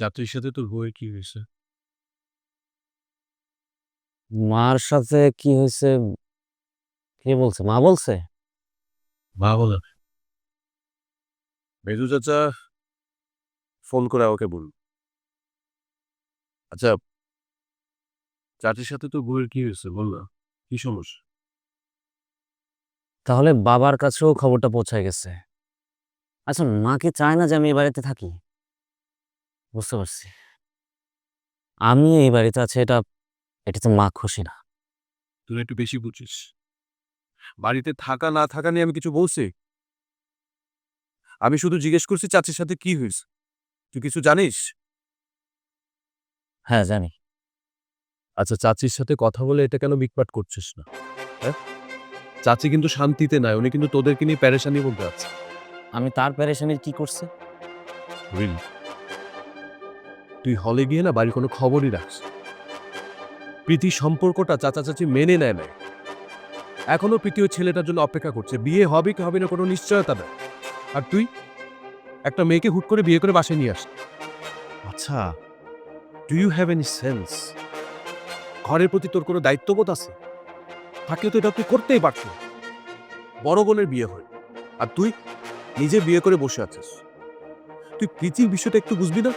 চাচির সাথে তোর বউয়ের কি হয়েছে? মার সাথে কি হয়েছে? কে বলছে? মা বলছে? মা বলে নাই। মেজু চাচা ফোন করে আমাকে বলল। আচ্ছা, চাচির সাথে তোর বউয়ের কি হয়েছে বল না, কি সমস্যা? তাহলে বাবার কাছেও খবরটা পৌঁছায় গেছে। আচ্ছা, মা কি চায় না যে আমি এই বাড়িতে থাকি? বুঝতে পারছি। আমি এই বাড়িতে আছি, এটাতে মা খুশি না। তুই একটু বেশি বুঝিস। বাড়িতে থাকা না থাকা নিয়ে আমি কিছু বলছি? আমি শুধু জিজ্ঞেস করছি চাচির সাথে কি হয়েছে। তুই কিছু জানিস? হ্যাঁ, জানি। আচ্ছা, চাচির সাথে কথা বলে এটা কেন মিটমাট করছিস না? হ্যাঁ, চাচি কিন্তু শান্তিতে নাই, উনি কিন্তু তোদেরকে নিয়ে প্যারেশানির মধ্যে আছে। আমি তার পেরেশানির কি করছে? রিল, তুই হলে গিয়ে না বাড়ির কোনো খবরই রাখিস। প্রীতির সম্পর্কটা চাচা চাচি মেনে নেয় নাই। এখনো প্রীতি ওই ছেলেটার জন্য অপেক্ষা করছে, বিয়ে হবে কি হবে না কোনো নিশ্চয়তা নেই। আর তুই একটা মেয়েকে হুট করে বিয়ে করে বাসায় নিয়ে আস। আচ্ছা, do you have any sense? ঘরের প্রতি তোর কোনো দায়িত্ববোধ আছে? থাকলে তো এটা তুই করতেই পারত। বড় বোনের বিয়ে হয় আর তুই নিজে বিয়ে করে বসে আছিস। তুই প্রীতির বিষয়টা একটু বুঝবি না?